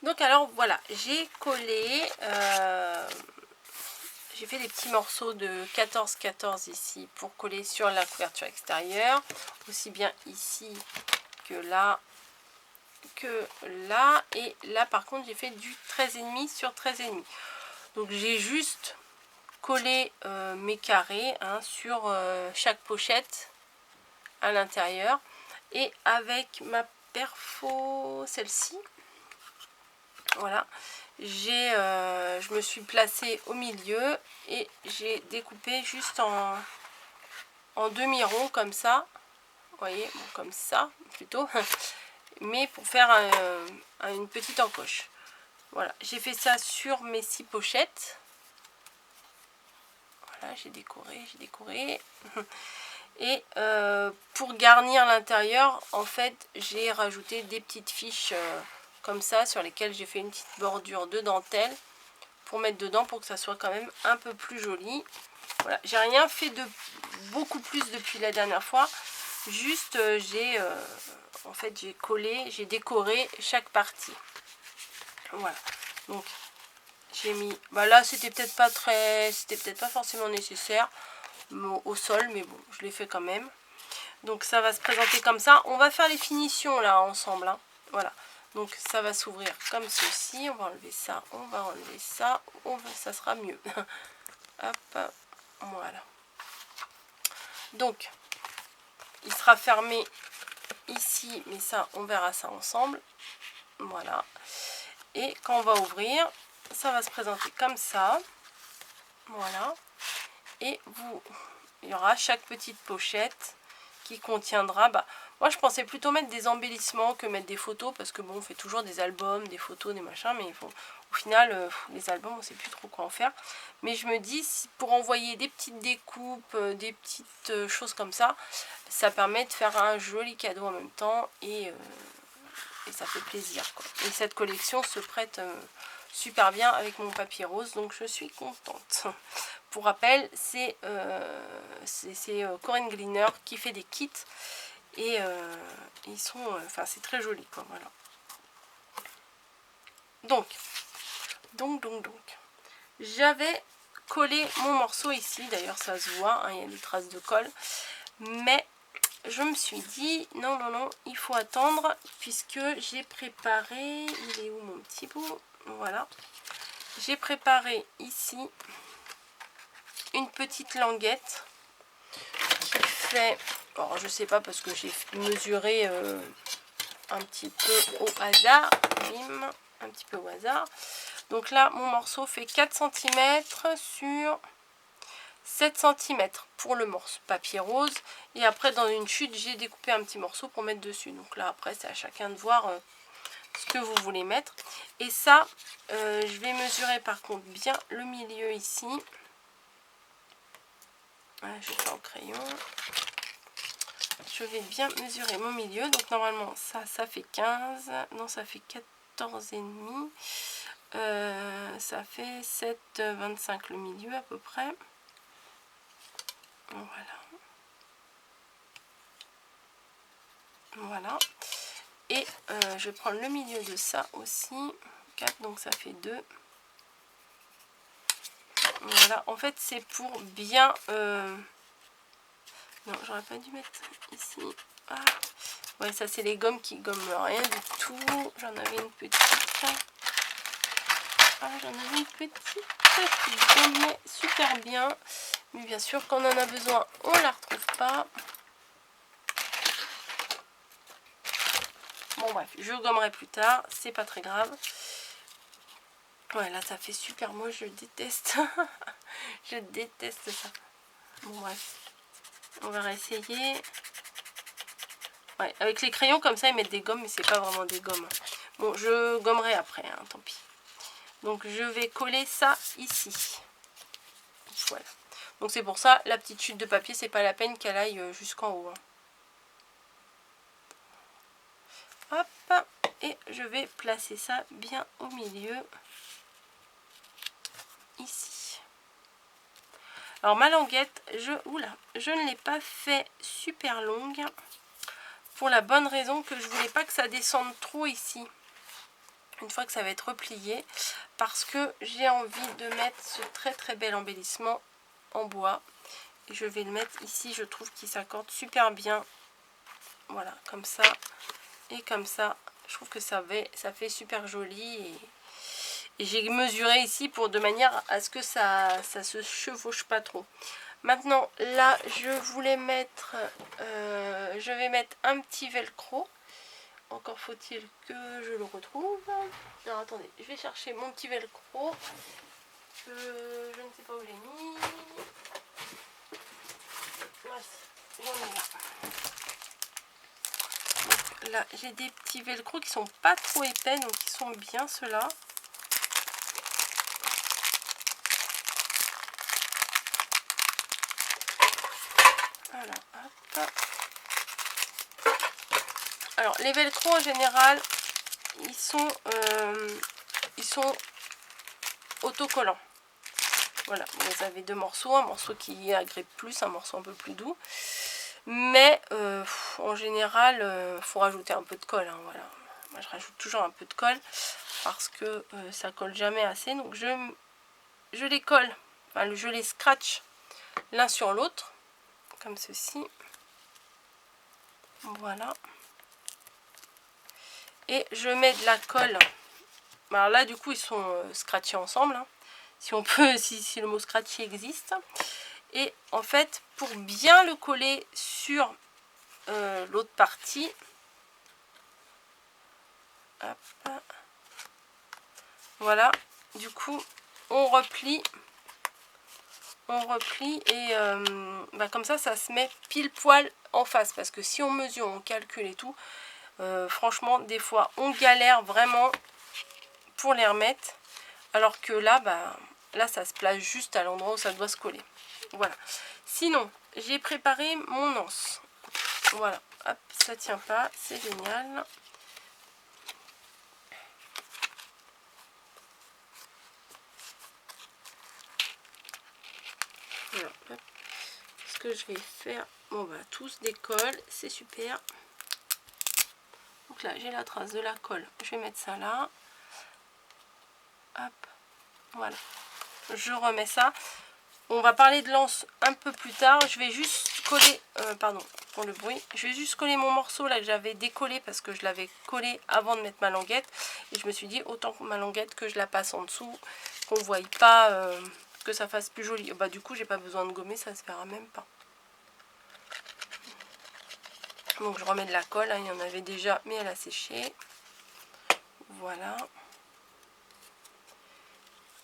Donc alors voilà, j'ai collé, j'ai fait des petits morceaux de 14-14 ici pour coller sur la couverture extérieure, aussi bien ici que là, et là par contre j'ai fait du 13,5 sur 13,5. Donc j'ai juste collé mes carrés sur chaque pochette à l'intérieur, et avec ma perfo, celle-ci, voilà, je me suis placée au milieu et j'ai découpé juste en demi-rond comme ça, vous voyez, bon, comme ça plutôt, mais pour faire une petite encoche. Voilà, j'ai fait ça sur mes 6 pochettes. Voilà, j'ai décoré. Et pour garnir l'intérieur, en fait, j'ai rajouté des petites fiches comme ça, sur lesquelles j'ai fait une petite bordure de dentelle pour mettre dedans, pour que ça soit quand même un peu plus joli. Voilà, j'ai rien fait de beaucoup plus depuis la dernière fois. Juste, en fait, j'ai collé, j'ai décoré chaque partie. Voilà, donc j'ai mis, bah là c'était peut-être pas forcément nécessaire au sol, mais bon, je l'ai fait quand même. Donc ça va se présenter comme ça. On va faire les finitions là ensemble, hein. Voilà, donc ça va s'ouvrir comme ceci. On va enlever ça, on va enlever ça, ça sera mieux. Hop, voilà. Donc il sera fermé ici, mais ça on verra ça ensemble. Voilà, et quand on va ouvrir, ça va se présenter comme ça. Voilà, et il y aura chaque petite pochette qui contiendra, moi je pensais plutôt mettre des embellissements que mettre des photos, parce que bon, on fait toujours des albums, des photos, des machins, mais au final les albums on sait plus trop quoi en faire. Mais je me dis, si pour envoyer des petites découpes, des petites choses comme ça, ça permet de faire un joli cadeau en même temps, et ça fait plaisir, quoi. Et cette collection se prête super bien avec mon papier rose, donc je suis contente. Pour rappel, c'est Corinne Gleaner qui fait des kits, et ils sont, enfin c'est très joli, quoi. Voilà. Donc j'avais collé mon morceau ici, d'ailleurs ça se voit, hein, il y a des traces de colle, mais je me suis dit non, il faut attendre, puisque j'ai préparé, il est où mon petit bout, voilà, j'ai préparé ici une petite languette qui fait, alors je sais pas, parce que j'ai mesuré un petit peu au hasard, bim, un petit peu au hasard. Donc là mon morceau fait 4 cm sur 7 cm pour le morceau papier rose, et après dans une chute j'ai découpé un petit morceau pour mettre dessus. Donc là après c'est à chacun de voir ce que vous voulez mettre. Et ça je vais mesurer par contre bien le milieu ici. Voilà, je fais en crayon, je vais bien mesurer mon milieu. Donc normalement ça fait 15, non ça fait 14,5, ça fait 7,25 le milieu à peu près. Voilà, et je vais prendre le milieu de ça aussi, 4, donc ça fait 2. Voilà, en fait c'est pour bien non, j'aurais pas dû mettre ici. Ah. Ouais, ça c'est les gommes qui gomment rien du tout. J'en avais une petite. Ah, j'en avais une petite qui gommait super bien, mais bien sûr quand on en a besoin on la retrouve pas. Bon bref, je gommerai plus tard, c'est pas très grave. Ouais, là ça fait super, moi je déteste. Je déteste ça. Bon bref, on va réessayer. Ouais, avec les crayons comme ça ils mettent des gommes, mais c'est pas vraiment des gommes. Bon, je gommerai après, hein, tant pis. Donc je vais coller ça ici. Voilà. Donc c'est pour ça, la petite chute de papier, c'est pas la peine qu'elle aille jusqu'en haut, hein. Hop, et je vais placer ça bien au milieu, ici. Alors ma languette, je ne l'ai pas fait super longue, pour la bonne raison que je voulais pas que ça descende trop ici. une fois que ça va être replié, parce que j'ai envie de mettre ce très très bel embellissement en bois. Et je vais le mettre ici, je trouve qu'il s'accorde super bien. Voilà, comme ça et comme ça. Je trouve que ça fait super joli. Et j'ai mesuré ici de manière à ce que ça se chevauche pas trop. Maintenant, là, je vais mettre un petit velcro. Encore faut-il que je le retrouve. Alors, attendez, je vais chercher mon petit velcro. Je ne sais pas où j'ai mis. Voici, j'en ai là. Donc, là, j'ai des petits velcro qui sont pas trop épais, donc qui sont bien ceux-là. Voilà, hop. Alors, les velcro en général, ils sont autocollants. Voilà, vous avez deux morceaux, un morceau qui agrippe plus, un morceau un peu plus doux. Mais en général, faut rajouter un peu de colle. Hein, voilà. Moi, je rajoute toujours un peu de colle parce que ça colle jamais assez. Donc, je les colle, enfin, je les scratch l'un sur l'autre, comme ceci. Voilà. Et je mets de la colle. Alors là, du coup, ils sont scratchés ensemble. Hein, si on peut, si le mot scratcher existe. Et en fait, pour bien le coller sur l'autre partie, hop, voilà, du coup, on replie et comme ça se met pile poil en face. Parce que si on mesure, on calcule et tout, franchement, des fois, on galère vraiment pour les remettre. Alors que là, là, ça se place juste à l'endroit où ça doit se coller. Voilà. Sinon, j'ai préparé mon anse. Voilà. Hop, ça tient pas. C'est génial. Voilà. Hop. Ce que je vais faire, bon tout se décolle. C'est super. Donc là, j'ai la trace de la colle. Je vais mettre ça là. Hop. Voilà. Je remets ça. On va parler de l'anse un peu plus tard. Je vais juste coller, pardon pour le bruit, je vais juste coller mon morceau là que j'avais décollé parce que je l'avais collé avant de mettre ma languette. Et je me suis dit autant que ma languette que je la passe en dessous, qu'on ne voie pas, que ça fasse plus joli. Bah du coup j'ai pas besoin de gommer, ça se verra même pas. Donc je remets de la colle, hein, il y en avait déjà mais elle a séché. Voilà.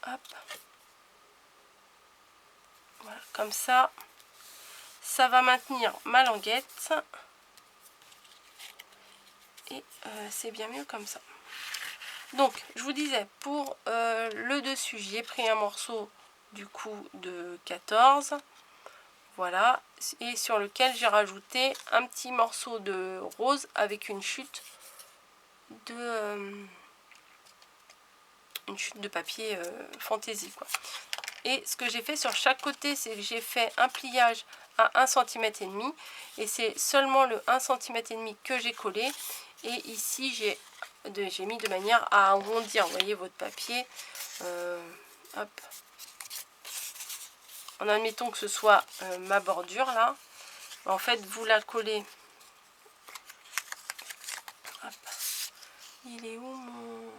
Hop. Voilà, comme ça, ça va maintenir ma languette. Et c'est bien mieux comme ça. Donc, je vous disais, pour le dessus, j'ai pris un morceau du coup de 14. Voilà. Et sur lequel j'ai rajouté un petit morceau de rose avec une chute de papier fantaisie, quoi. Et ce que j'ai fait sur chaque côté, c'est que j'ai fait un pliage à 1,5 cm. Et c'est seulement le 1,5 cm que j'ai collé. Et ici, j'ai mis de manière à arrondir, vous voyez, votre papier. Hop. En admettant que ce soit ma bordure, là. En fait, vous la collez. Hop. Il est où mon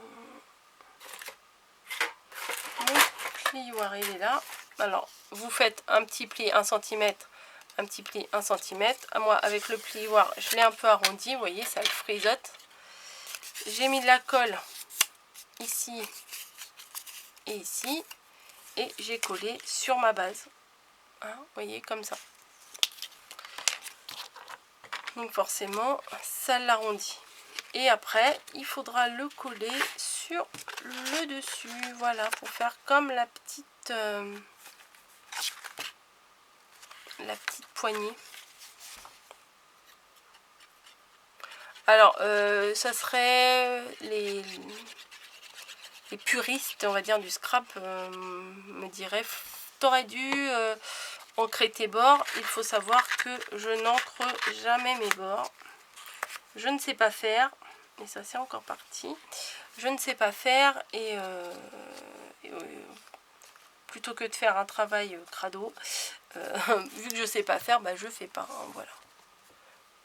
plioir? Il est là. Alors, vous faites un petit pli 1 cm, un petit pli 1 cm. Moi, avec le plioir, je l'ai un peu arrondi, vous voyez, ça le frisote. J'ai mis de la colle ici et ici. Et j'ai collé sur ma base. Hein, vous voyez, comme ça. Donc forcément, ça l'arrondit. Et après, il faudra le coller sur le dessus. Voilà, pour faire comme la petite poignée. Alors, ça serait les puristes, on va dire, du scrap me diraient, t'aurais dû encrer tes bords. Il faut savoir que je n'encre jamais mes bords. Je ne sais pas faire, mais ça c'est encore parti. je ne sais pas faire et plutôt que de faire un travail crado, vu que je sais pas faire, bah je fais pas, hein, voilà.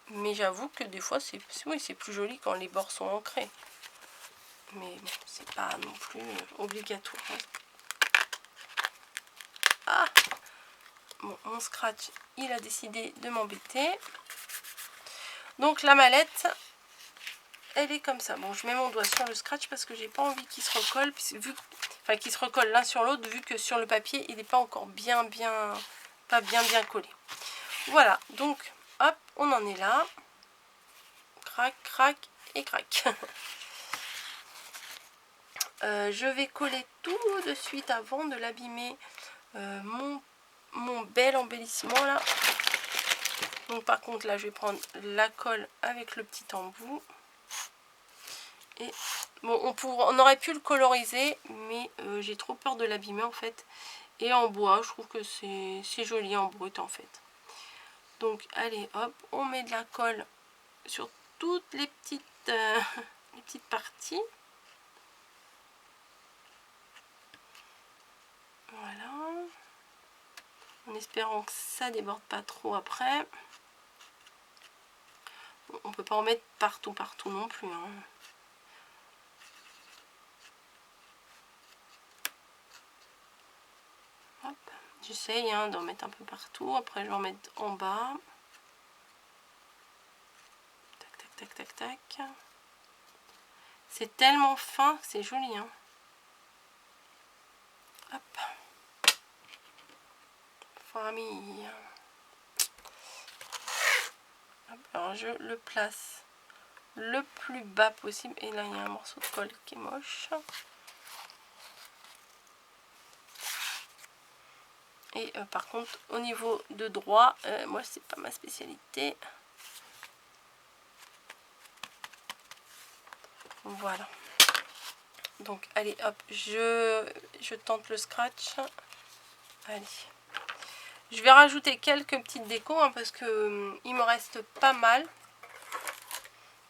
Mais j'avoue que des fois oui, c'est plus joli quand les bords sont ancrés, mais bon, c'est pas non plus obligatoire, hein. Ah bon, mon scratch il a décidé de m'embêter. Donc la mallette elle est comme ça. Bon, je mets mon doigt sur le scratch parce que j'ai pas envie qu'il se recolle, enfin qu'il se recolle l'un sur l'autre, vu que sur le papier il n'est pas encore bien collé. Voilà, donc hop, on en est là. Crac, crac et crac. Je vais coller tout de suite avant de l'abîmer, mon bel embellissement là. Donc par contre là je vais prendre la colle avec le petit embout. Et bon, on aurait pu le coloriser, mais j'ai trop peur de l'abîmer en fait. Et en bois, je trouve que c'est joli en brut en fait. Donc allez, hop, on met de la colle sur toutes les petites parties. Voilà. En espérant que ça déborde pas trop après. Bon, on peut pas en mettre partout non plus, hein. J'essaye d'en mettre un peu partout. Après, je vais en mettre en bas. Tac, tac, tac, tac, tac. C'est tellement fin que c'est joli, hein. Hop. Famille. Hop, alors, je le place le plus bas possible. Et là, il y a un morceau de colle qui est moche. Et par contre, au niveau de droit, moi, c'est pas ma spécialité. Voilà. Donc, allez, hop, je tente le scratch. Allez. Je vais rajouter quelques petites décos, hein, parce que il me reste pas mal. Vous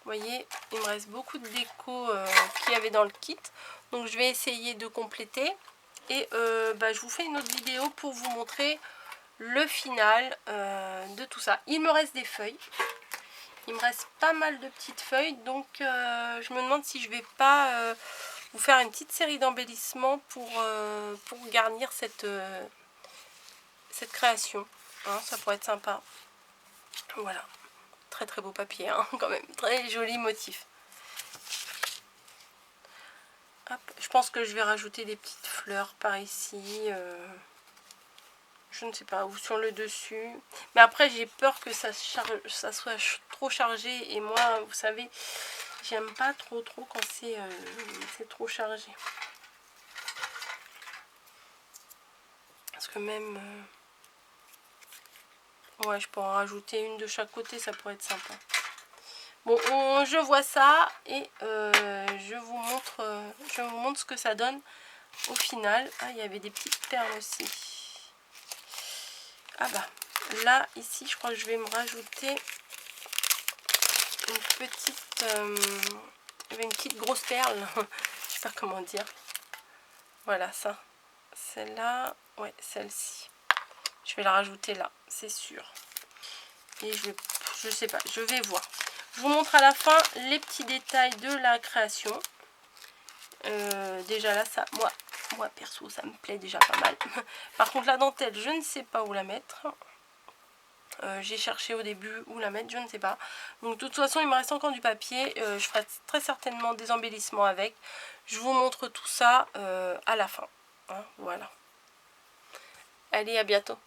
voyez, il me reste beaucoup de déco qu'il y avait dans le kit. Donc, je vais essayer de compléter. Et je vous fais une autre vidéo pour vous montrer le final de tout ça. Il me reste des feuilles. Il me reste pas mal de petites feuilles. Donc, je me demande si je vais pas vous faire une petite série d'embellissements pour garnir cette création. Hein, ça pourrait être sympa. Voilà. Très très beau papier, hein, quand même. Très joli motif. Hop. Je pense que je vais rajouter des petites fleurs par ici. Je ne sais pas, ou sur le dessus. Mais après, j'ai peur que ça soit trop chargé. Et moi, vous savez, j'aime pas trop quand c'est trop chargé. Parce que même... ouais, je pourrais en rajouter une de chaque côté, ça pourrait être sympa. Bon, je vois ça et je vous montre ce que ça donne au final. Ah, il y avait des petites perles aussi. Ah bah, là, ici, je crois que je vais me rajouter une petite... il y avait une petite grosse perle. Je sais pas comment dire. Voilà, ça. Celle-là, ouais, celle-ci. Je vais la rajouter là, c'est sûr. Et je sais pas, je vais voir. Je vous montre à la fin les petits détails de la création. Déjà là, ça, moi perso, ça me plaît déjà pas mal. Par contre, la dentelle, je ne sais pas où la mettre. J'ai cherché au début où la mettre, je ne sais pas. Donc de toute façon, il me reste encore du papier. Je ferai très certainement des embellissements avec. Je vous montre tout ça à la fin. Hein, voilà. Allez, à bientôt.